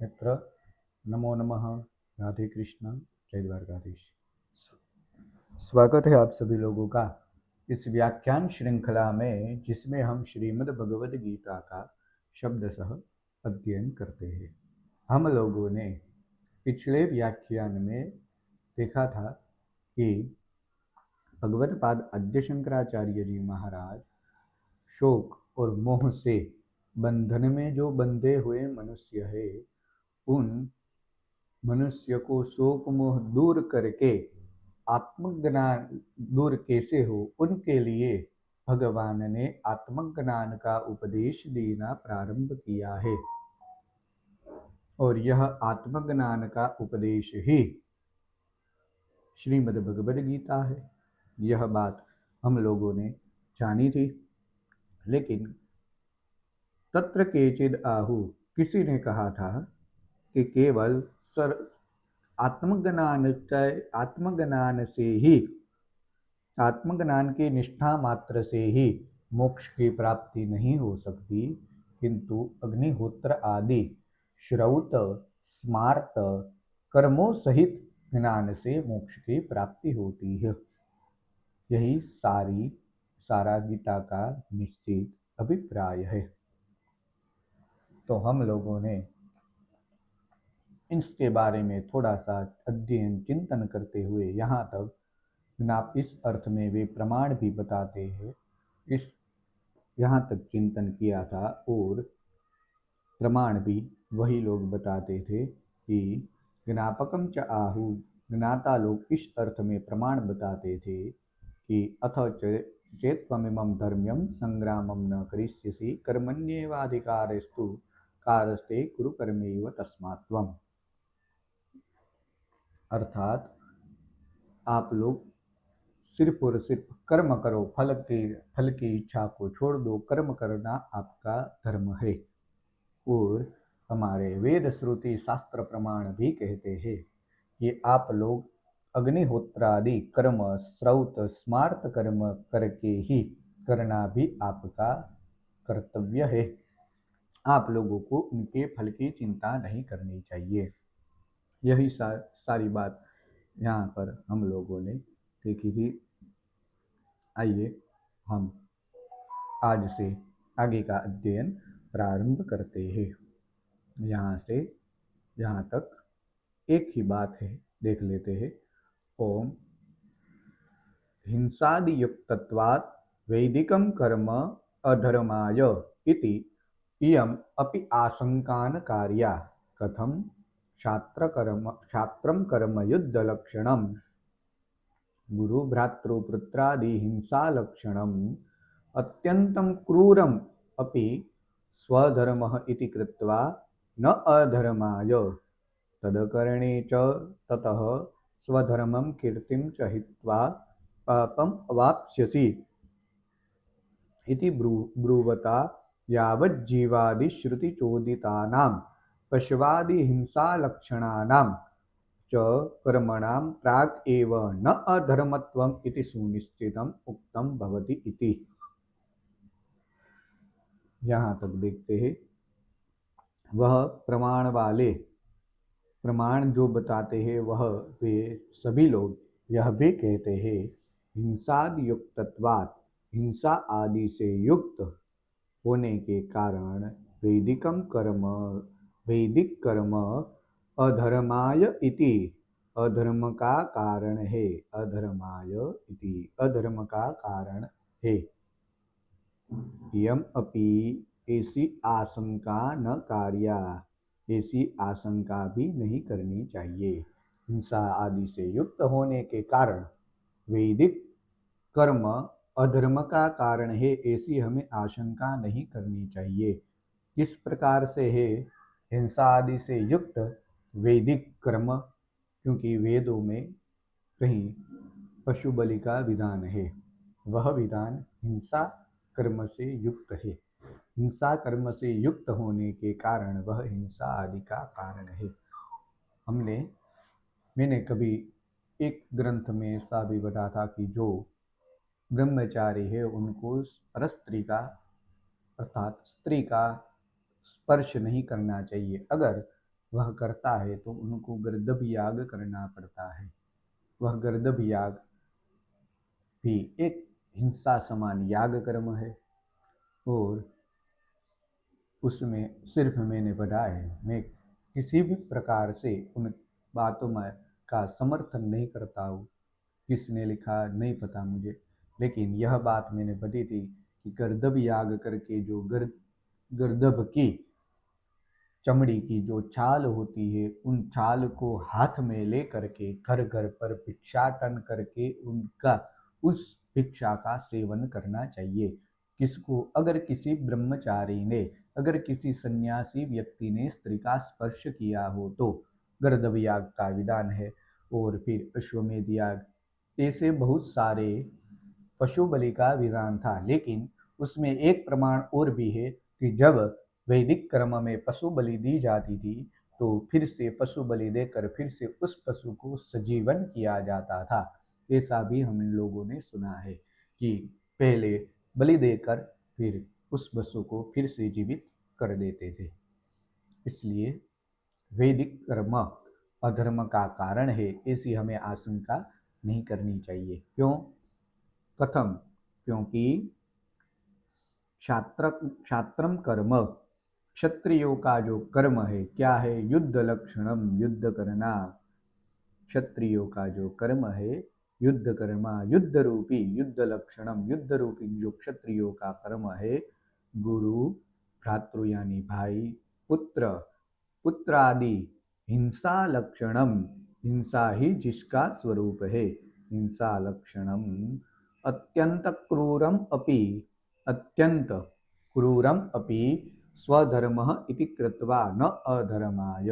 मित्र, नमो नमः। राधे कृष्ण। जय द्वारकाधीश। स्वागत है आप सभी लोगों का इस व्याख्यान श्रृंखला में, जिसमें हम श्रीमद् भगवद गीता का शब्दशः अध्ययन करते हैं। हम लोगों ने पिछले व्याख्यान में देखा था कि भगवत पाद आद्य शंकराचार्य जी महाराज शोक और मोह से बंधन में जो बंधे हुए मनुष्य है, उन मनुष्य को शोक मोह दूर करके आत्मज्ञान दूर कैसे हो, उनके लिए भगवान ने आत्मज्ञान का उपदेश देना प्रारंभ किया है। और यह आत्मज्ञान का उपदेश ही श्रीमद् भगवद गीता है। यह बात हम लोगों ने जानी थी, लेकिन तत्र केचिद आहु, किसी ने कहा था कि केवल सर आत्मज्ञान से ही, आत्मज्ञान की निष्ठा मात्र से ही मोक्ष की प्राप्ति नहीं हो सकती, किंतु अग्निहोत्र आदि श्रौत स्मार्त कर्मों सहित ज्ञान से मोक्ष की प्राप्ति होती है। यही सारा गीता का निश्चित अभिप्राय है। तो हम लोगों ने इसके बारे में थोड़ा सा अध्ययन चिंतन करते हुए यहाँ तक इस अर्थ में वे प्रमाण भी बताते हैं, इस यहाँ तक चिंतन किया था। और प्रमाण भी वही लोग बताते थे कि ज्ञापकम च आहु, ज्ञाता लोग इस अर्थ में प्रमाण बताते थे कि अथ चेत्त्वमिमं धर्म्यं संग्रामं न करिष्यसि कर्मण्येवाधिकारस्तु कारस्ते कुरु कर्मैव तस्मात् त्वम्। अर्थात आप लोग सिर्फ और सिर्फ कर्म करो, फल की इच्छा को छोड़ दो, कर्म करना आपका धर्म है। और हमारे वेद श्रुति शास्त्र प्रमाण भी कहते हैं कि आप लोग अग्निहोत्रादि कर्म, श्रौत स्मार्त कर्म करके ही करना भी आपका कर्तव्य है। आप लोगों को उनके फल की चिंता नहीं करनी चाहिए। यही सारी बात यहाँ पर हम लोगों ने देखी थी। आइए हम आज से आगे का अध्ययन प्रारंभ करते हैं। यहाँ से यहाँ तक एक ही बात है, देख लेते हैं। ओम हिंसादि युक्तत्वात् वैदिकं कर्म अधर्माय इति इयम् अपि आशंकान कार्या कथम क्षात्रं कर्म युद्धलक्षणं गुरु भ्रातृपुत्रादि हिंसा लक्षणम् अत्यंतं क्रूरम् अपि स्वधर्मः इति कृत्वा न अधर्माय तदकरणे च ततः स्वधर्मं कीर्तिं च हित्वा पापम् अवाप्स्यसि इति ब्रूवता यावज्जीवादिश्रुतिचोदितानां पशवादि हिंसालक्षणानां च कर्मणां प्राक् एव न अधर्मत्वम् इति सुनिश्चितम् उक्तं भवति इति। यहाँ तक देखते हैं। वह प्रमाण वाले, प्रमाण जो बताते हैं, वह वे सभी लोग यह भी कहते हैं हिंसादि युक्तत्वात्, हिंसा आदि से युक्त होने के कारण वैदिक कर्म अधर्माय इति, अधर्म का कारण है, अधर्माय इति अधर्म का कारण है। यम अपि, ऐसी आशंका न कार्या, ऐसी आशंका भी नहीं करनी चाहिए। हिंसा आदि से युक्त होने के कारण वैदिक कर्म अधर्म का कारण है, ऐसी हमें आशंका नहीं करनी चाहिए। किस प्रकार से है हिंसा आदि से युक्त वैदिक कर्म? क्योंकि वेदों में कहीं पशु बलि का विधान है, वह विधान हिंसा कर्म से युक्त है। हिंसा कर्म से युक्त होने के कारण वह हिंसा आदि का कारण है। मैंने कभी एक ग्रंथ में ऐसा भी पढ़ा था कि जो ब्रह्मचारी है उनको परस्त्री का, अर्थात स्त्री का स्पर्श नहीं करना चाहिए। अगर वह करता है तो उनको गर्दभ याग करना पड़ता है। वह गर्दभ याग भी एक हिंसा समान याग कर्म है और उसमें सिर्फ मैंने बताया है, मैं किसी भी प्रकार से उन बातों में का समर्थन नहीं करता हूँ। किसने लिखा नहीं पता मुझे, लेकिन यह बात मैंने पढ़ी थी कि गर्दभ याग करके जो गर्दभ की चमड़ी की जो छाल होती है, उन छाल को हाथ में ले करके घर घर पर भिक्षाटन करके उनका उस भिक्षा का सेवन करना चाहिए। किसको? अगर किसी ब्रह्मचारी ने, अगर किसी सन्यासी व्यक्ति ने स्त्री का स्पर्श किया हो तो गर्दभ याग का विधान है। और फिर अश्वमेध याग, ऐसे बहुत सारे पशु बलि का विधान था। लेकिन उसमें एक प्रमाण और भी है कि जब वैदिक कर्म में पशु बलि दी जाती थी तो फिर से पशु बलि देकर फिर से उस पशु को सजीवन किया जाता था। ऐसा भी हम लोगों ने सुना है कि पहले बलि देकर फिर उस पशु को फिर से जीवित कर देते थे। इसलिए वैदिक कर्म अधर्म का कारण है, ऐसी हमें आशंका नहीं करनी चाहिए। क्यों? कथम? क्योंकि क्षात्रम कर्म, क्षत्रियों का जो कर्म है क्या है? युद्ध लक्षणम, युद्ध करना। क्षत्रियों का जो कर्म है युद्ध कर्मा, युद्ध रूपी, युद्ध लक्षणम, युद्ध रूपी जो क्षत्रियों का कर्म है, गुरु, भ्रातृ यानी भाई, पुत्र, पुत्र आदि, हिंसा लक्षणम, हिंसा ही जिसका स्वरूप है, हिंसा लक्षणम, अत्यंत क्रूरम अपि, अत्यंत क्रूरम अपि स्वधर्मः इति कृत्वा न अधर्माय।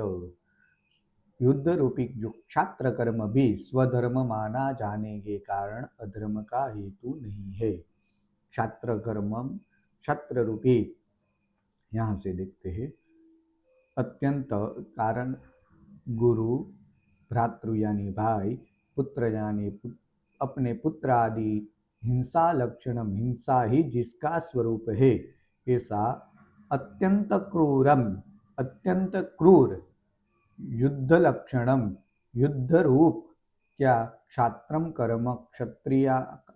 युद्ध रूपी जो क्षात्र कर्म भी स्वधर्म माना जाने के कारण अधर्म का हेतु नहीं है। क्षात्र कर्म, क्षत्र रूपी, यहाँ से देखते हैं, अत्यंत कारण गुरु, भ्रातृ यानी भाई, पुत्र यानी अपने पुत्र आदि, हिंसा लक्षणम, हिंसा ही जिसका स्वरूप है, ऐसा अत्यंत क्रूरम, अत्यंत क्रूर, युद्ध लक्षणम, युद्ध रूप क्या? क्षात्रम कर्म, क्षत्रिय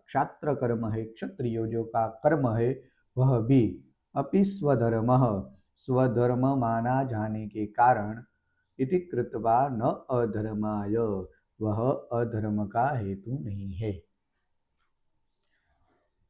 क्षात्र कर्म है, क्षत्रियो जो का कर्म है वह भी अपि स्वधर्म, स्वधर्म माना जाने के कारण इति कृत्वा न अधर्माय, वह अधर्म का हेतु नहीं है।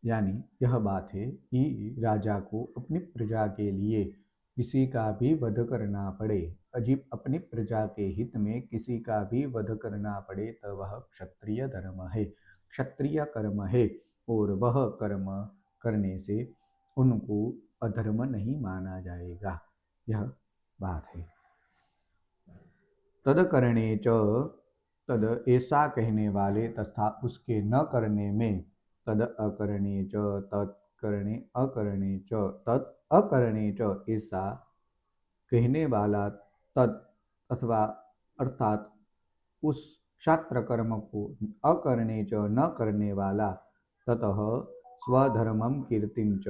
यानी यह बात है कि राजा को अपनी प्रजा के लिए किसी का भी वध करना पड़े, अजीब अपनी प्रजा के हित में किसी का भी वध करना पड़े तो वह क्षत्रिय धर्म है, क्षत्रिय कर्म है, और वह कर्म करने से उनको अधर्म नहीं माना जाएगा। यह बात है। तद करने च, तद ऐसा कहने वाले तथा उसके न करने में, तद अकरणे च, तत्करणे अकरणे च, तत् अकरणे च, ऐसा कहने वाला, तत् अथवा अर्थात उस क्षात्र कर्म को अकरणे च न करने वाला, ततः स्वधर्मम कीर्तिम च,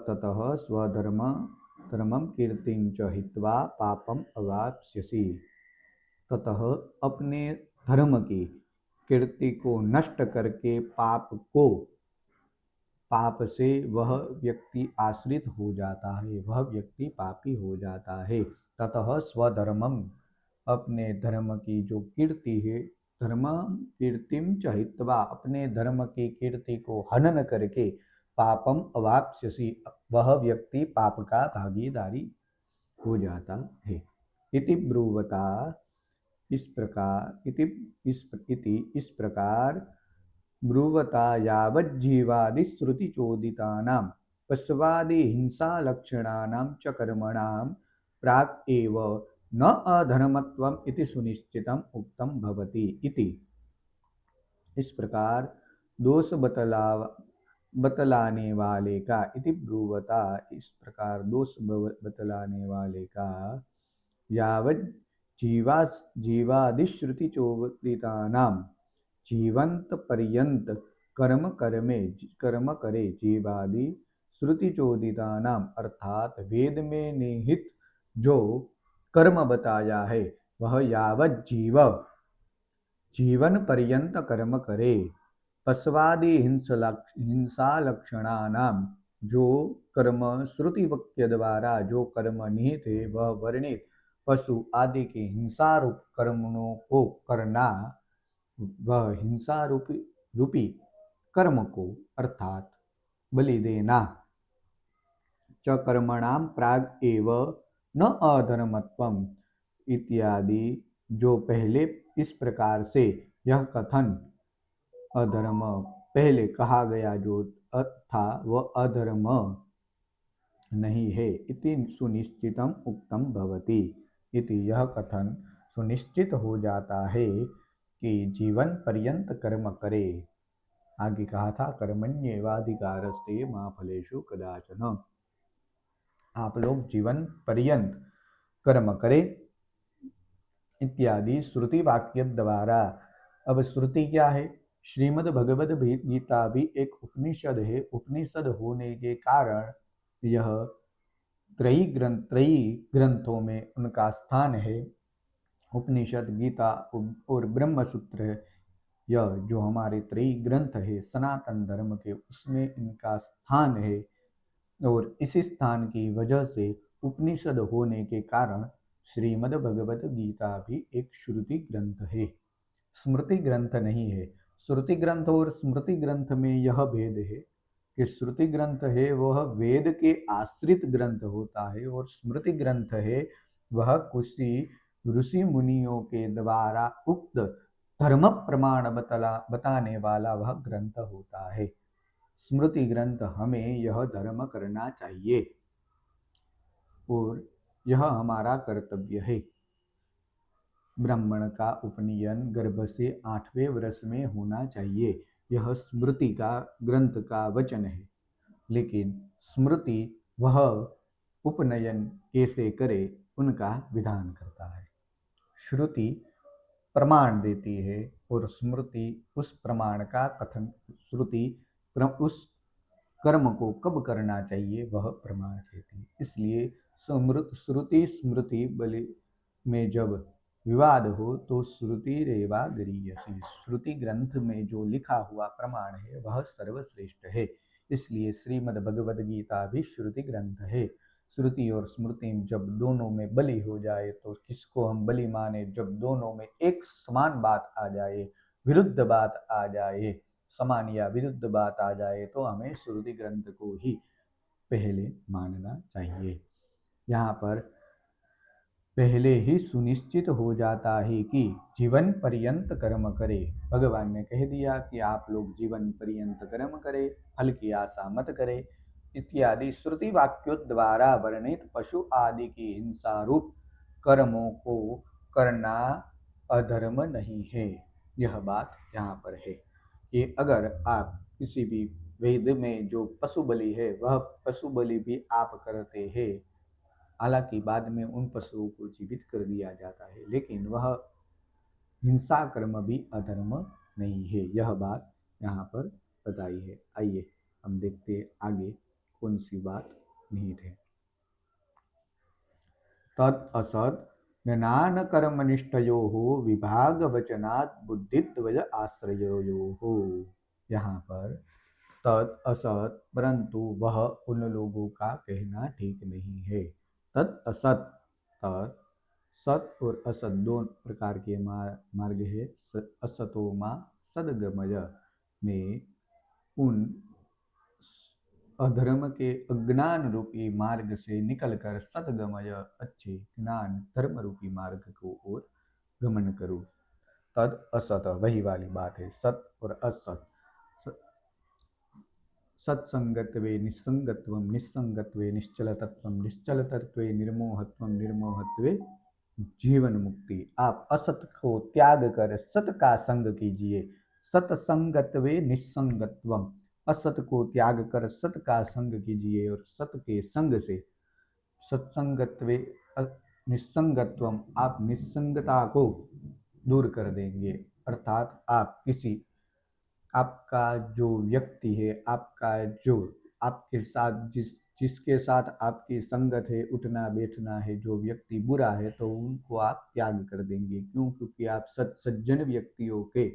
ततः स्वधर्म धर्मम कीर्तिं च हित्वा पापम अवाप्स्यसि, ततः अपने धर्म की कीर्ति को नष्ट करके पाप से वह व्यक्ति आश्रित हो जाता है, वह व्यक्ति पापी हो जाता है। ततः स्वधर्मम, अपने धर्म की जो कीर्ति है, धर्म कीर्तिम च हित्वा, अपने धर्म की कीर्ति को हनन करके पापम अवाप्स्यसि, वह व्यक्ति पाप का भागीदारी हो जाता है। इति ब्रुवता, इस प्रकार, इस प्रकार ब्रुवता यावज्जीवादि श्रुति चोदितानां पश्वादि हिंसा लक्षणानां च कर्मणां प्राक् एव न अधर्मत्वम् इति सुनिश्चितम् उक्तम भवति इति। इस प्रकार दोष बतलाने वाले का, इति ब्रुवता, इस प्रकार दोष बतलाने वाले का, यावत् जीवादिश्रुति चोदितानां, जीवंत पर्यंत कर्म करे जीवादि श्रुति चोदितानाम, अर्थात वेद में निहित जो कर्म बताया है वह यावत जीवन पर्यंत कर्म करे। पशवादि हिंसा लक्षणानाम जो कर्म श्रुति वाक्य द्वारा जो कर्म निहित है वह वर्णित पशु आदि के हिंसा रूप कर्मों को करना, वह हिंसा रूपी कर्म को अर्थात बलि देना, च कर्मणाम प्राग एव न अधर्मत्वम इत्यादि जो पहले इस प्रकार से यह कथन अधर्म पहले कहा गया जो था वह अधर्म नहीं है, इति सुनिश्चितम उक्तम भवति। इति यह कथन सुनिश्चित हो जाता है कि जीवन पर्यंत कर्म करे। आगे कहा था कर्मण्येवाधिकारस्ते मा फलेषु कदाचन। आप लोग जीवन पर्यंत कर्म करें इत्यादि श्रुति वाक्य द्वारा। अब श्रुति क्या है? श्रीमद् भगवद गीता भी एक उपनिषद है। उपनिषद होने के कारण यह त्रयी ग्रंथों में उनका स्थान है। उपनिषद, गीता और ब्रह्म सूत्र, यह जो हमारे त्रयी ग्रंथ है सनातन धर्म के, उसमें इनका स्थान है। और इसी स्थान की वजह से उपनिषद होने के कारण श्रीमद् भगवद गीता भी एक श्रुति ग्रंथ है, स्मृति ग्रंथ नहीं है। श्रुति ग्रंथ और स्मृति ग्रंथ में यह भेद है कि श्रुति ग्रंथ है वह वेद के आश्रित ग्रंथ होता है और स्मृति ग्रंथ है वह किसी ऋषि मुनियों के द्वारा उक्त धर्म प्रमाण बताने वाला वह ग्रंथ होता है। स्मृति ग्रंथ हमें यह धर्म करना चाहिए और यह हमारा कर्तव्य है। ब्राह्मण का उपनयन गर्भ से 8वें वर्ष में होना चाहिए, यह स्मृति का ग्रंथ का वचन है। लेकिन स्मृति वह उपनयन कैसे करे उनका विधान करता है। श्रुति प्रमाण देती है और स्मृति उस प्रमाण का कथन, श्रुति उस कर्म को कब करना चाहिए वह प्रमाण देती है। इसलिए श्रुति स्मृति बलि में जब विवाद हो तो श्रुति रेवा गरीयसी, श्रुति ग्रंथ में जो लिखा हुआ प्रमाण है वह सर्वश्रेष्ठ है। इसलिए श्रीमद् भगवद गीता भी श्रुति ग्रंथ है। श्रुति और स्मृति जब दोनों में बलि हो जाए तो किसको हम बलि माने? जब दोनों में एक समान बात आ जाए, विरुद्ध बात आ जाए, समान या विरुद्ध बात आ जाए तो हमें श्रुति ग्रंथ को ही पहले मानना चाहिए। यहाँ पर पहले ही सुनिश्चित हो जाता है कि जीवन पर्यंत कर्म करे। भगवान ने कह दिया कि आप लोग जीवन पर्यंत कर्म करें, फल की आशा मत करें इत्यादि श्रुति वाक्यों द्वारा वर्णित पशु आदि की हिंसा रूप कर्मों को करना अधर्म नहीं है। यह बात यहाँ पर है कि अगर आप किसी भी वेद में जो पशु बलि है वह पशु बलि भी आप करते हैं, हालांकि बाद में उन पशुओं को जीवित कर दिया जाता है, लेकिन वह हिंसा कर्म भी अधर्म नहीं है। यह बात यहाँ पर बताई है। आइए हम देखते हैं आगे कौन सी बात निहित है। तत् असत ज्ञान कर्म निष्ठयो विभाग वचनात् बुद्धित्वज आश्रयो। यहाँ पर तत् असत परंतु वह उन लोगों का कहना ठीक नहीं है। तत् असत, तत् सत और असत दो प्रकार के मार्ग है। असतो मा सदगमय में उन अधर्म के अज्ञान रूपी मार्ग से निकलकर सदगमय अच्छे ज्ञान धर्म रूपी मार्ग को ओर गमन करो। तद असत वही वाली बात है, सत और असत। सत्संगत्वे निस्संगत्वं, निस्संगत्वे निश्चलतत्वं, निश्चलतत्वे निर्मोहत्वं, निर्मोहत्वे जीवन मुक्ति। आप असत को त्याग कर सत का संग कीजिए। सत्संगत्वे निस्संगत्वम, असत को त्याग कर सत का संग कीजिए और सत के संग से सत्संगत्वे निस्संगत्वम, आप निस्संगता को दूर कर देंगे। अर्थात आप किसी, आपका जो व्यक्ति है, आपका जो आपके साथ जिस जिसके साथ आपकी संगत है, उठना बैठना है, जो व्यक्ति बुरा है तो उनको आप त्याग कर देंगे। क्यों? क्योंकि आप सज्जन व्यक्तियों के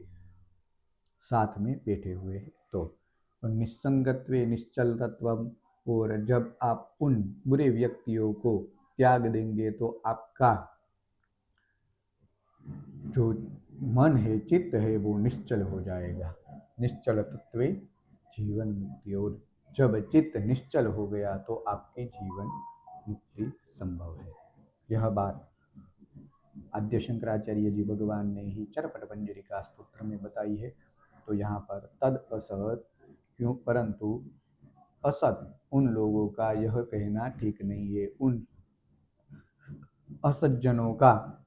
साथ में बैठे हुए हैं। तो निस्संगत्वे निश्चल तत्वम, और जब आप उन बुरे व्यक्तियों को त्याग देंगे तो आपका जो मन है, चित्त है, वो निश्चल हो जाएगा। निश्चल तत्वे जीवन मुक्ति, और जब चित्त निश्चल हो गया तो आपके जीवन मुक्ति संभव है। यह बात आद्य शंकराचार्य जी भगवान ने ही चरपट पंजरिका स्तोत्र में बताई है। तो यहाँ पर तद असत, क्यों? परंतु असत उन लोगों का यह कहना ठीक नहीं है, उन असज्जनों का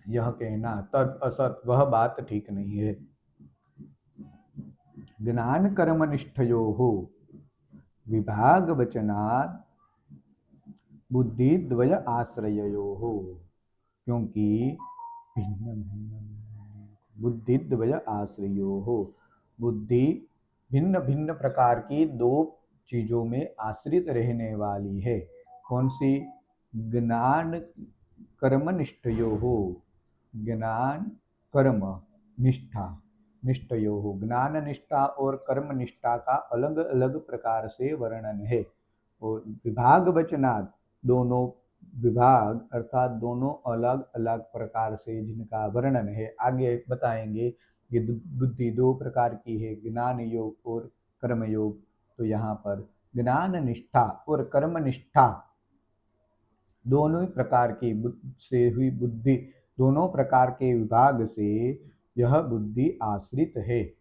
यह कहना तद असत, वह बात ठीक नहीं है। ज्ञान कर्म निष्ठयो हो विभाग वचनात् बुद्धि द्वय आश्रयो हो, क्योंकि भिन्न भिन्न बुद्धि द्वय आश्रयो हो, बुद्धि भिन्न भिन्न प्रकार की दो चीजों में आश्रित रहने वाली है। कौन सी? ज्ञान कर्म निष्ठयो हो, ज्ञान कर्म निष्ठा, निष्ठयो हो, ज्ञान निष्ठा और कर्म निष्ठा का अलग अलग प्रकार से वर्णन है। और विभाग वचनात्, दोनों विभाग अर्थात दोनों अलग अलग प्रकार से जिनका वर्णन है, आगे बताएंगे कि बुद्धि दो प्रकार की है, ज्ञान योग और कर्म योग। तो यहाँ पर ज्ञान निष्ठा और कर्म निष्ठा दोनों ही प्रकार की से हुई बुद्धि, दोनों प्रकार के विभाग से यह बुद्धि आश्रित है,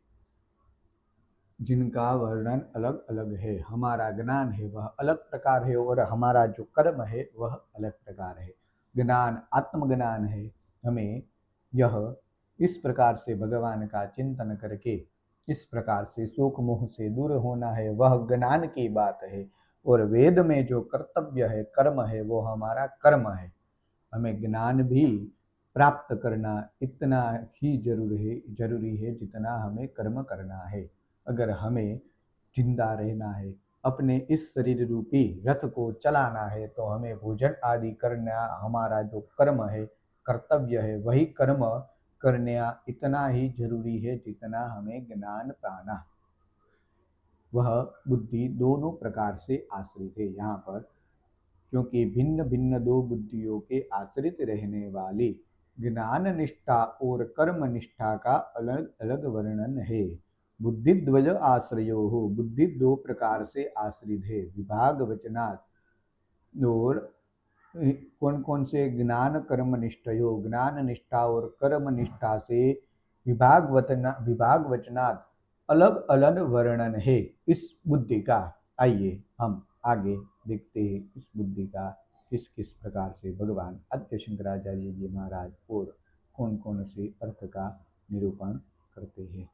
जिनका वर्णन अलग अलग है। हमारा ज्ञान है वह अलग प्रकार है, और हमारा जो कर्म है वह अलग प्रकार है। ज्ञान आत्मज्ञान है, हमें यह इस प्रकार से भगवान का चिंतन करके इस प्रकार से शोक मोह से दूर होना है, वह ज्ञान की बात है। और वेद में जो कर्तव्य है, कर्म है, वो हमारा कर्म है। हमें ज्ञान भी प्राप्त करना इतना ही जरूरी है जितना हमें कर्म करना है। अगर हमें जिंदा रहना है, अपने इस शरीर रूपी रथ को चलाना है, तो हमें भोजन आदि करना हमारा जो कर्म है, कर्तव्य है, वही कर्म करना इतना ही जरूरी है जितना हमें ज्ञान पाना। वह बुद्धि दोनों प्रकार से आश्रित है यहाँ पर, क्योंकि भिन्न भिन्न दो बुद्धियों के आश्रित रहने वाली ज्ञान निष्ठा और कर्म निष्ठा का अलग अलग वर्णन है। बुद्धि द्वय आश्रयो हो, बुद्धि दो प्रकार से आश्रित है, विभाग वचनात्। और कौन कौन से? ज्ञान कर्म निष्ठयो, ज्ञान निष्ठा और कर्म निष्ठा से विभाग वचनात् अलग अलग वर्णन है इस बुद्धि का। आइए हम आगे देखते हैं इस बुद्धि का किस किस प्रकार से भगवान आद्य शंकराचार्य जी महाराज और कौन कौन से अर्थ का निरूपण करते हैं।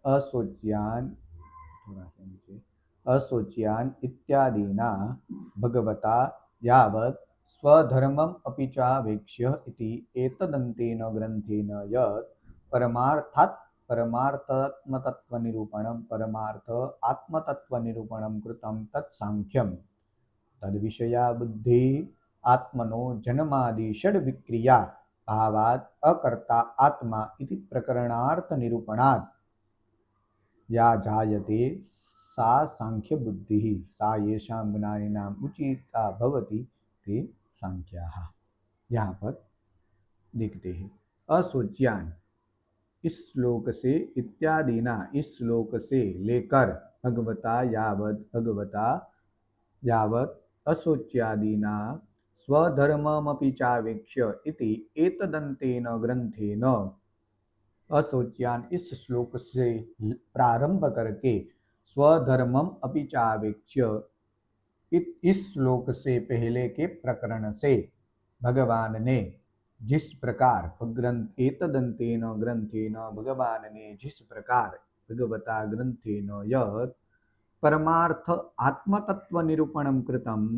असोच्यान, थोड़ा सा नीचे, असोच्यान इत्यादिना भगवता यावत् स्वधर्मम् अपि चावेक्ष्य इति एतदन्तेन ग्रन्थेन यत् परमार्थात् परमार्थात्मतत्त्वनिरूपणं परमार्थ आत्मतत्त्वनिरूपणं कृतं तत् सांख्यं तद्विषया बुद्धि आत्मनो जन्मादि षड् विक्रिया भावात् अकर्ता आत्मा इति प्रकरणार्थ निरूपणात् या जायते सा सांख्य बुद्धि, सा येषां ज्ञानिनाम् उचिता भवति ते सांख्याः। यहाँ पर देखते हैं असोच्यान, इस श्लोक से इत्यादि ना, इस श्लोक से लेकर भगवता यावत् असोच्यादिना स्वधर्ममपि चावेक्ष्य इति एतदन्तेन ग्रंथेन, असोच्यान इस श्लोक से प्रारंभ करके स्वधर्मम अपि चावेक्ष्य, इस श्लोक से पहले के प्रकरण से भगवान ने जिस प्रकार ग्रंथ एतदंतेन ग्रंथेन, भगवान ने जिस प्रकार भगवता ग्रंथेन यत् परमार्थ आत्मतत्व निरूपणम कृतम,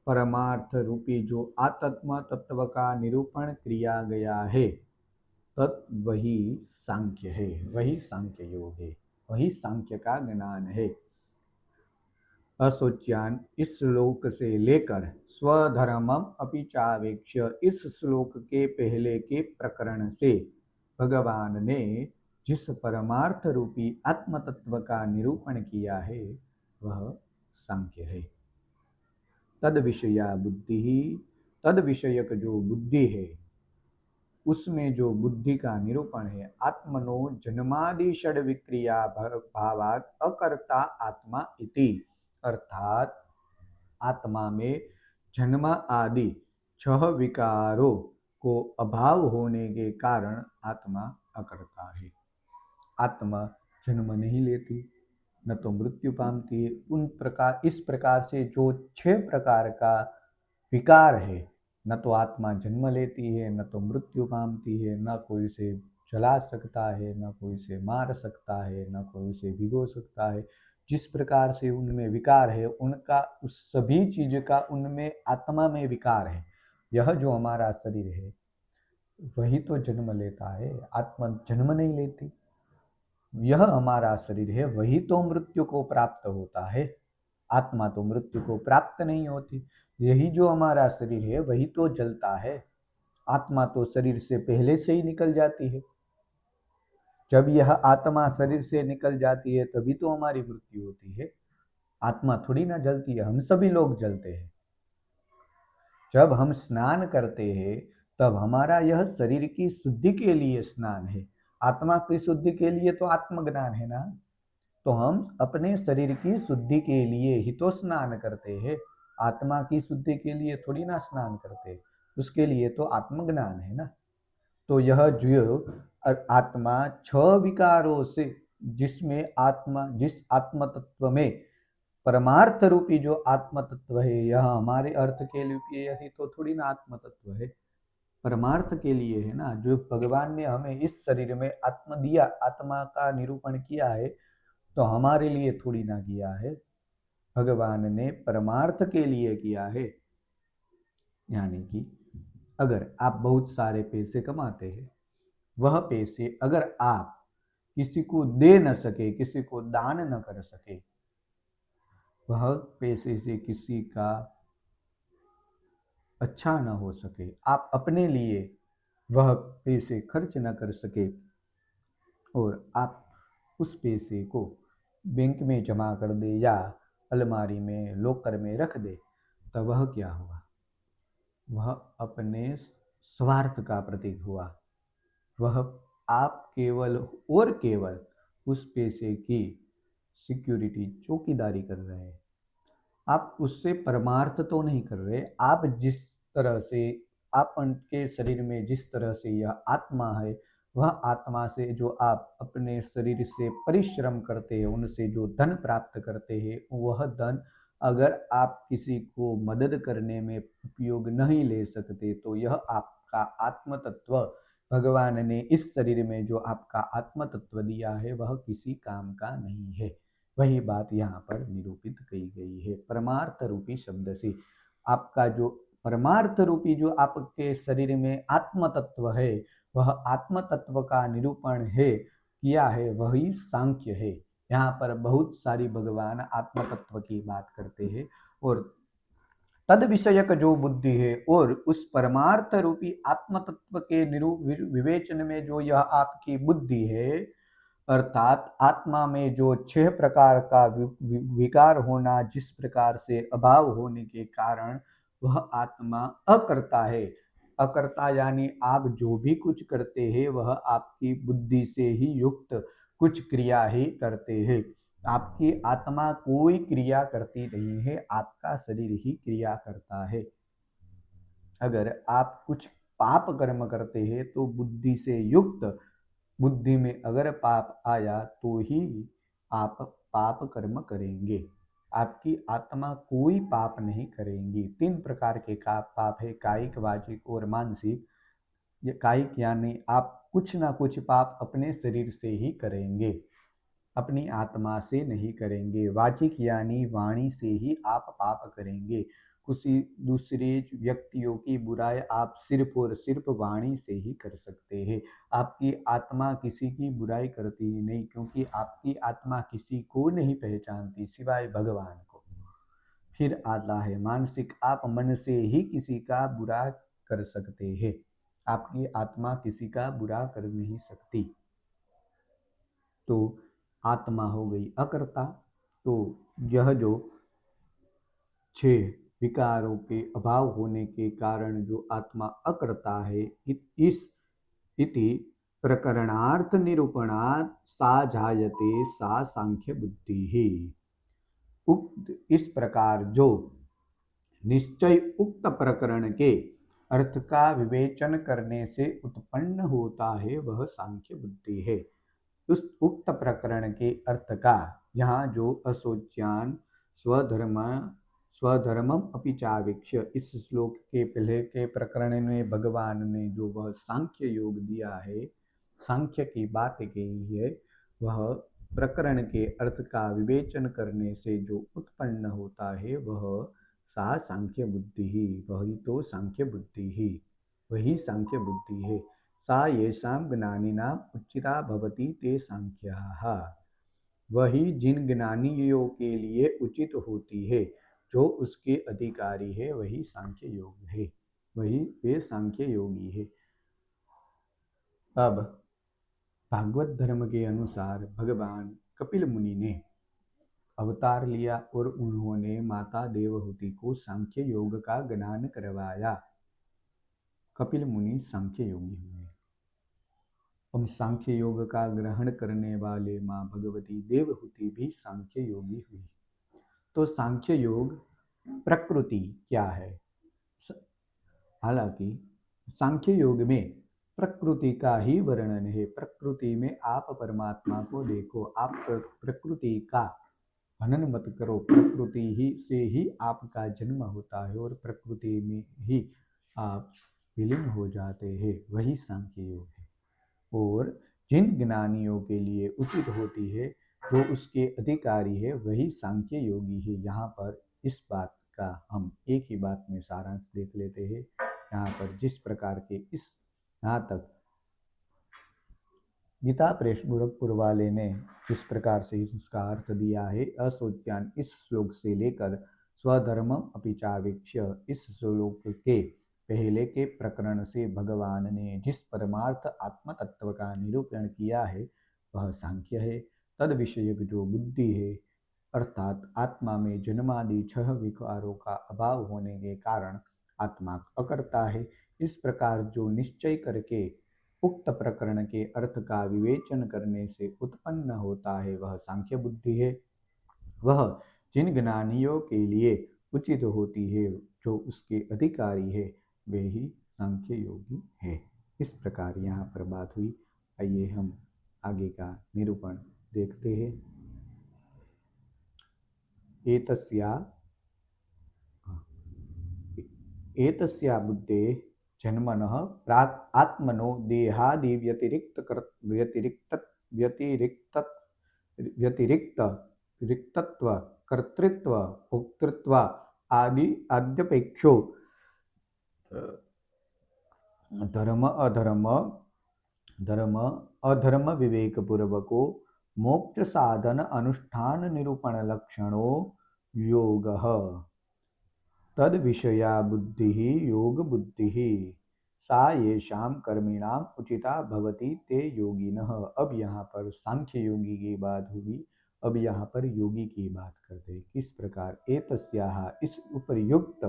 परमार्थ रूपी जो आत्म तत्व का निरूपण किया गया है, तत् वही सांख्य है, वही सांख्य योग है। वही सांख्य का ज्ञान है। अशोच्यान इस श्लोक से लेकर स्वधर्मम अपि चावेक्ष्य इस श्लोक के पहले के प्रकरण से भगवान ने जिस परमार्थ रूपी आत्म तत्व का निरूपण किया है वह सांख्य है। तद विषया बुद्धि ही, तद विषयक जो बुद्धि है उसमें जो बुद्धि का निरूपण है, आत्मनो जन्मादि षड विक्रिया भावात अकर्ता आत्मा इति, अर्थात आत्मा में जन्म आदि छह विकारों को अभाव होने के कारण आत्मा अकर्ता है। आत्मा जन्म नहीं लेती, न तो मृत्यु पाती है। उन प्रकार इस प्रकार से जो छह प्रकार का विकार है, न तो आत्मा जन्म लेती है, न तो मृत्यु पाती है, न कोई उसे जला सकता है, न कोई उसे मार सकता है, न कोई उसे भिगो सकता है। जिस प्रकार से उनमें विकार है, उनका उस सभी चीज का उनमें आत्मा में विकार है। यह जो हमारा शरीर है वही तो जन्म लेता है, आत्मा जन्म नहीं लेती। यह हमारा शरीर है वही तो मृत्यु को प्राप्त होता है, आत्मा तो मृत्यु को प्राप्त नहीं होती। यही जो हमारा शरीर है वही तो जलता है, आत्मा तो शरीर से पहले से ही निकल जाती है। जब यह आत्मा शरीर से निकल जाती है तभी तो हमारी मृत्यु होती है। आत्मा थोड़ी ना जलती है, हम सभी लोग जलते हैं। जब हम स्नान करते हैं तब हमारा यह शरीर की शुद्धि के लिए स्नान है, आत्मा की शुद्धि के लिए तो आत्मज्ञान है ना। तो हम अपने शरीर की शुद्धि के लिए ही तो स्नान करते हैं, आत्मा की शुद्धि के लिए थोड़ी ना स्नान करते। उसके लिए तो आत्मज्ञान है ना। तो यह जो आत्मा छह विकारों से, जिसमें आत्मा जिस आत्म तत्व में परमार्थ रूपी जो आत्म तत्व है, यह हमारे अर्थ के लिए यही तो थोड़ी ना आत्म तत्व है, परमार्थ के लिए है ना। जो भगवान ने हमें इस शरीर में आत्मा दिया, आत्मा का निरूपण किया है, तो हमारे लिए थोड़ी ना किया है, भगवान ने परमार्थ के लिए किया है। यानी कि अगर आप बहुत सारे पैसे कमाते हैं, वह पैसे अगर आप किसी को दे न सके, किसी को दान न कर सके, वह पैसे से किसी का अच्छा न हो सके, आप अपने लिए वह पैसे खर्च न कर सके और आप उस पैसे को बैंक में जमा कर दे या अलमारी में लॉकर में रख दे, तो वह क्या हुआ? वह अपने स्वार्थ का प्रतीक हुआ। वह आप केवल और केवल उस पैसे की सिक्योरिटी, चौकीदारी कर रहे हैं। आप उससे परमार्थ तो नहीं कर रहे। आप जिस तरह से आप उनके शरीर में जिस तरह से यह आत्मा है, वह आत्मा से जो आप अपने शरीर से परिश्रम करते हैं, उनसे जो धन प्राप्त करते हैं, वह धन अगर आप किसी को मदद करने में उपयोग नहीं ले सकते, तो यह आपका आत्म तत्व, भगवान ने इस शरीर में जो आपका आत्म तत्व दिया है वह किसी काम का नहीं है। वही बात यहाँ पर निरूपित की गई है परमार्थ रूपी शब्द से। आपका जो परमार्थ रूपी जो आपके शरीर में आत्म तत्व है, वह आत्म तत्व का निरूपण है किया है, वही सांख्य है। यहाँ पर बहुत सारी भगवान आत्म तत्व की बात करते हैं और तद विषयक जो बुद्धि है और उस परमार्थ रूपी आत्म तत्व के विवेचन में जो यह आपकी बुद्धि है, अर्थात आत्मा में जो छह प्रकार का विकार होना, जिस प्रकार से अभाव होने के कारण वह आत्मा अकर्ता है। अकर्ता यानी आप जो भी कुछ करते हैं वह आपकी बुद्धि से ही युक्त कुछ क्रिया ही करते हैं। आपकी आत्मा कोई क्रिया करती नहीं है, आपका शरीर ही क्रिया करता है। अगर आप कुछ पाप कर्म करते हैं तो बुद्धि से युक्त, बुद्धि में अगर पाप आया तो ही आप पाप कर्म करेंगे। आपकी आत्मा कोई पाप नहीं करेंगी। तीन प्रकार के का पाप है, कायिक, वाचिक और मानसिक। ये कायिक यानी आप कुछ ना कुछ पाप अपने शरीर से ही करेंगे, अपनी आत्मा से नहीं करेंगे। वाचिक यानी वाणी से ही आप पाप करेंगे। किसी दूसरे व्यक्तियों की बुराई आप सिर्फ और सिर्फ वाणी से ही कर सकते हैं। आपकी आत्मा किसी की बुराई करती ही नहीं, क्योंकि आपकी आत्मा किसी को नहीं पहचानती सिवाय भगवान को। फिर आता है मानसिक, आप मन से ही किसी का बुरा कर सकते हैं। आपकी आत्मा किसी का बुरा कर नहीं सकती। तो आत्मा हो गई अकर्ता। तो यह जो 6 विकारों के अभाव होने के कारण जो आत्मा अकर्ता है, इस इति प्रकरणार्थ निरूपणात् सा जायते सा सांख्य बुद्धि ही। उक्त इस प्रकार जो निश्चय उक्त प्रकरण के अर्थ का विवेचन करने से उत्पन्न होता है वह सांख्य बुद्धि है। उस उक्त प्रकरण के अर्थ का यहाँ जो असोच्यान स्वधर्म स्वधर्मम अपि चावेक्ष्य, इस श्लोक के पहले के प्रकरण में भगवान ने जो वह सांख्य योग दिया है, सांख्य की बात कही है, वह प्रकरण के अर्थ का विवेचन करने से जो उत्पन्न होता है वह सा सांख्य बुद्धि ही, वही तो सांख्य बुद्धि ही, वही सांख्य बुद्धि है। सा येषां ज्ञानिनाम् उचिता भवति ते सांख्याः, वही जिन ज्ञानियों के लिए उचित होती है, जो उसके अधिकारी है, वही सांख्य योग है, वही वे सांख्य योगी है। अब भागवत धर्म के अनुसार भगवान कपिल मुनि ने अवतार लिया और उन्होंने माता देवहूति को सांख्य योग का ज्ञान करवाया। कपिल मुनि सांख्य योगी हुए। हम सांख्य योग का ग्रहण करने वाले माँ भगवती देवहूति भी सांख्य योगी हुई। तो सांख्य योग प्रकृति क्या है? हालांकि सांख्य योग में प्रकृति का ही वर्णन है। प्रकृति में आप परमात्मा को देखो, आप प्रकृति का हनन मत करो। प्रकृति ही से ही आपका जन्म होता है और प्रकृति में ही आप विलीन हो जाते हैं, वही सांख्य योग है। और जिन ज्ञानियों के लिए उचित होती है, जो उसके अधिकारी है, वही सांख्य योगी है। यहाँ पर इस बात का हम एक ही बात में सारांश देख लेते हैं। यहाँ पर जिस प्रकार के इस यहाँ तक गीता प्रेस गोरखपुर वाले ने जिस प्रकार से इसका अर्थ दिया है, असोच्यान इस श्लोक से लेकर स्वधर्म अपि चावेक्ष्य इस श्लोक के पहले के प्रकरण से भगवान ने जिस परमार्थ आत्म तत्व का निरूपण किया है वह सांख्य है। तद विषयक जो बुद्धि है, अर्थात आत्मा में जन्मादि 6 विकारों का अभाव होने के कारण आत्मा अकर्ता है। इस प्रकार जो निश्चय करके उक्त प्रकरण के अर्थ का विवेचन करने से उत्पन्न होता है वह सांख्य बुद्धि है। वह जिन ज्ञानियों के लिए उचित होती है, जो उसके अधिकारी है, वे ही सांख्य योगी है। इस प्रकार यहाँ पर बात हुई। आइए हम आगे का निरूपण देखते हैं। एतस्या बुद्धे जन्मनः प्राक् आत्मनो देहादि व्यतिरिक्तत्व कर्तृत्व भोक्तृत्व आदि अद्यपेक्षो धर्म अधर्म विवेक पूर्वको मोक्ष साधन अनुष्ठान निरूपण लक्षणों योगः तद विषया बुद्धि योग बुद्धि सा येषां कर्मिणाम उचिता भवति ते योगिनः। अब यहाँ पर सांख्य योगी की बात हुई, अब यहाँ पर योगी की बात करते हैं। किस प्रकार? एतस्याः इस उपर्युक्त,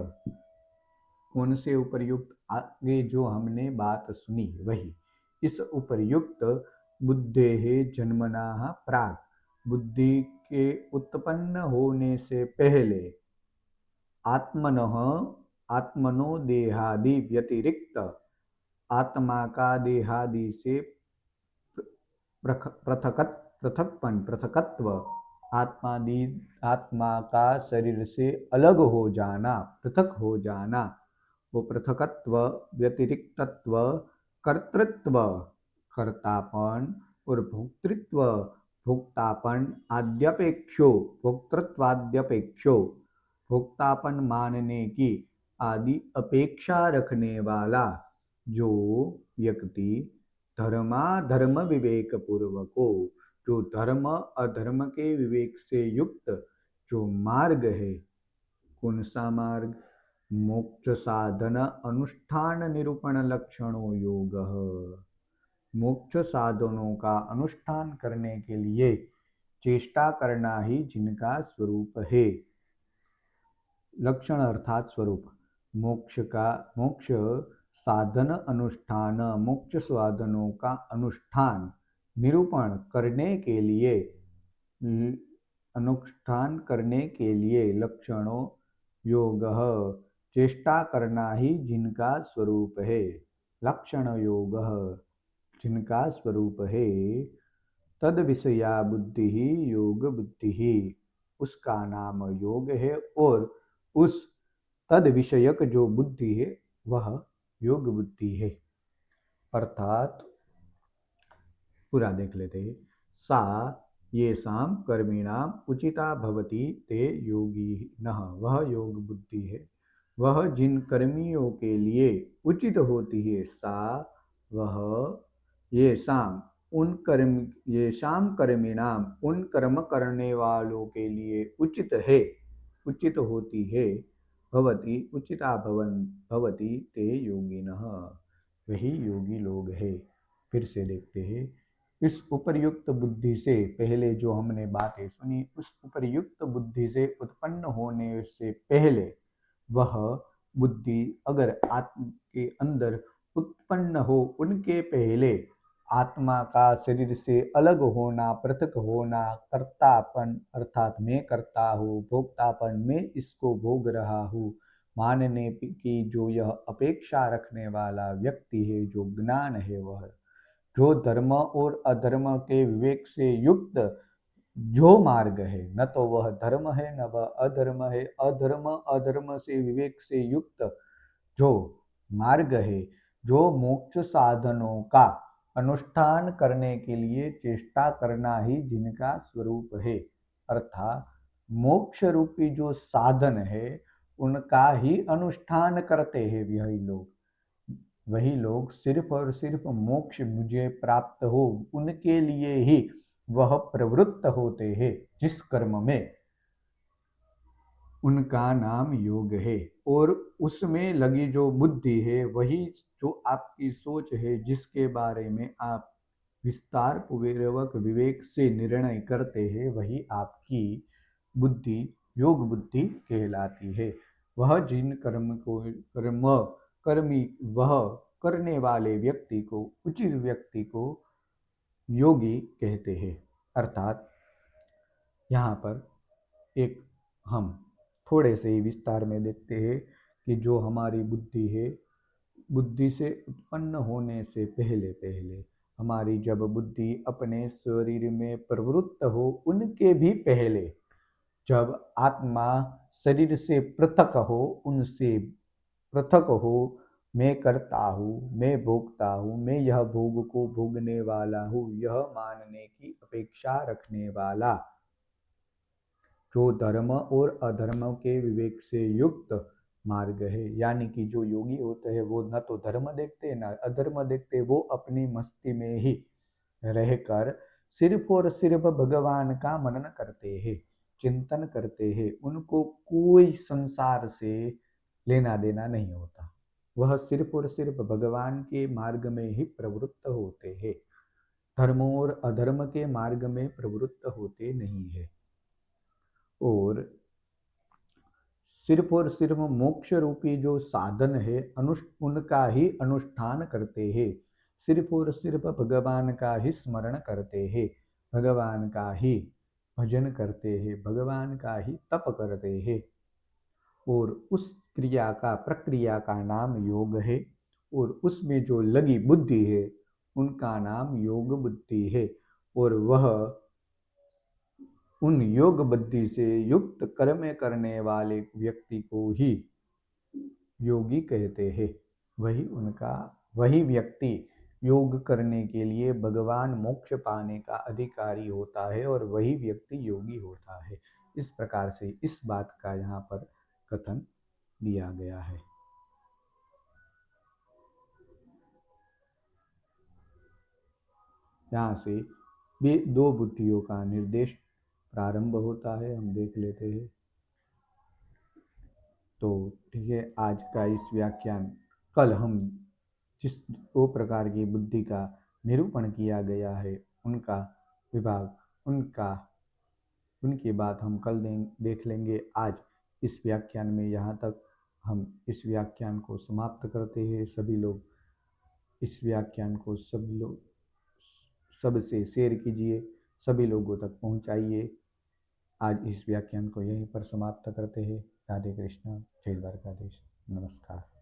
कौन से उपर्युक्त? आगे जो हमने बात सुनी वही। इस उपर्युक्त बुद्धेः जन्मनाः प्राक्, बुद्धि के उत्पन्न होने से पहले आत्मनो देहादि व्यतिरिक्त, आत्मा का देहादि से पृथकत्व, आत्मा का शरीर से अलग हो जाना, पृथक हो जाना, वो पृथकत्व, व्यतिरिक्तत्व, कर्तृत्व, कर्तापन और भोक्तृत्व, भोक्तापन, आद्यपेक्षो, भोक्तृत्वाद्यपेक्षो, भोक्तापन मानने की आदि अपेक्षा रखने वाला जो व्यक्ति धर्माधर्म विवेक पूर्वक हो, जो धर्म अधर्म के विवेक से युक्त जो मार्ग है, कौन सा मार्ग? मोक्ष साधन अनुष्ठान निरूपण लक्षणों योग। मोक्ष साधनों का अनुष्ठान करने के लिए चेष्टा करना ही जिनका स्वरूप है। लक्षण अर्थात स्वरूप। मोक्ष साधन अनुष्ठान, मोक्ष साधनों का अनुष्ठान निरूपण करने के लिए, अनुष्ठान करने के लिए लक्षणों योग, चेष्टा करना ही जिनका स्वरूप है। लक्षण योग जिनका स्वरूप है, तद विषया बुद्धि ही योग बुद्धि ही, उसका नाम योग है और उस तद विषयक जो बुद्धि है वह योग बुद्धि है। अर्थात पूरा देख लेते हैं। सा ये साम कर्मिणाम उचिता भवती ते योगी नः, वह योग बुद्धि है, वह जिन कर्मियों के लिए उचित होती है। सा वह ये शाम उन कर्म, ये शाम कर्मिणाम उन कर्म करने वालों के लिए उचित है, उचित होती है। भवती उचिता भवन भवती ते योगिनः, वही योगी लोग है। फिर से देखते हैं। इस उपर्युक्त बुद्धि से पहले जो हमने बातें सुनी, उस उपर्युक्त बुद्धि से उत्पन्न होने से पहले वह बुद्धि अगर आत्मा के अंदर उत्पन्न हो, उनके पहले आत्मा का शरीर से अलग होना, पृथक होना, कर्तापन अर्थात मैं करता हूँ, भोक्तापन मैं इसको भोग रहा हूँ मानने की जो यह अपेक्षा रखने वाला व्यक्ति है, जो ज्ञान है, वह जो धर्म और अधर्म के विवेक से युक्त जो मार्ग है, न तो वह धर्म है न वह अधर्म है, अधर्म अधर्म से विवेक से युक्त जो मार्ग है, जो मोक्ष साधनों का अनुष्ठान करने के लिए चेष्टा करना ही जिनका स्वरूप है। अर्थात मोक्ष रूपी जो साधन है उनका ही अनुष्ठान करते हैं वही लोग। वही लोग सिर्फ और सिर्फ मोक्ष मुझे प्राप्त हो उनके लिए ही वह प्रवृत्त होते हैं। जिस कर्म में उनका नाम योग है, और उसमें लगी जो बुद्धि है वही जो आपकी सोच है, जिसके बारे में आप विस्तार पूर्वक विवेक से निर्णय करते हैं, वही आपकी बुद्धि योग बुद्धि कहलाती है। वह जिन कर्मी वह करने वाले व्यक्ति को, उचित व्यक्ति को योगी कहते हैं। अर्थात यहाँ पर एक हम थोड़े से ही विस्तार में देखते हैं कि जो हमारी बुद्धि है, बुद्धि से उत्पन्न होने से पहले पहले हमारी जब बुद्धि अपने शरीर में प्रवृत्त हो, उनके भी पहले जब आत्मा शरीर से पृथक हो, उनसे पृथक हो, मैं करता हूँ, मैं भोगता हूँ, मैं यह भोग को भोगने वाला हूँ, यह मानने की अपेक्षा रखने वाला जो धर्म और अधर्म के विवेक से युक्त मार्ग है। यानी कि जो योगी होते हैं वो न तो धर्म देखते न अधर्म देखते, वो अपनी मस्ती में ही रहकर सिर्फ और सिर्फ भगवान का मनन करते हैं, चिंतन करते हैं। उनको कोई संसार से लेना देना नहीं होता, वह सिर्फ और सिर्फ भगवान के मार्ग में ही प्रवृत्त होते हैं, धर्म और अधर्म के मार्ग में प्रवृत्त होते नहीं है। और सिर्फ मोक्ष रूपी जो साधन है उनका ही अनुष्ठान करते हैं, सिर्फ और सिर्फ भगवान का ही स्मरण करते हैं, भगवान का ही भजन करते हैं, भगवान का ही तप करते हैं। और उस क्रिया का प्रक्रिया का नाम योग है, और उसमें जो लगी बुद्धि है उनका नाम योग बुद्धि है। और वह उन योग बुद्धि से युक्त कर्म करने वाले व्यक्ति को ही योगी कहते हैं। वही व्यक्ति योग करने के लिए भगवान मोक्ष पाने का अधिकारी होता है, और वही व्यक्ति योगी होता है। इस प्रकार से इस बात का यहाँ पर कथन दिया गया है। यहाँ से भी दो बुद्धियों का निर्देश प्रारंभ होता है, हम देख लेते हैं। तो ठीक है, आज का इस व्याख्यान, कल हम जिस दो प्रकार की बुद्धि का निरूपण किया गया है उनका विभाग, उनकी बात हम कल देख लेंगे। आज इस व्याख्यान में यहाँ तक हम इस व्याख्यान को समाप्त करते हैं। सभी लोग इस व्याख्यान को सबसे शेयर कीजिए, सभी लोगों तक पहुँचाइए। आज इस व्याख्यान को यहीं पर समाप्त करते हैं। राधे कृष्ण, जय द्वारकाधीश, नमस्कार।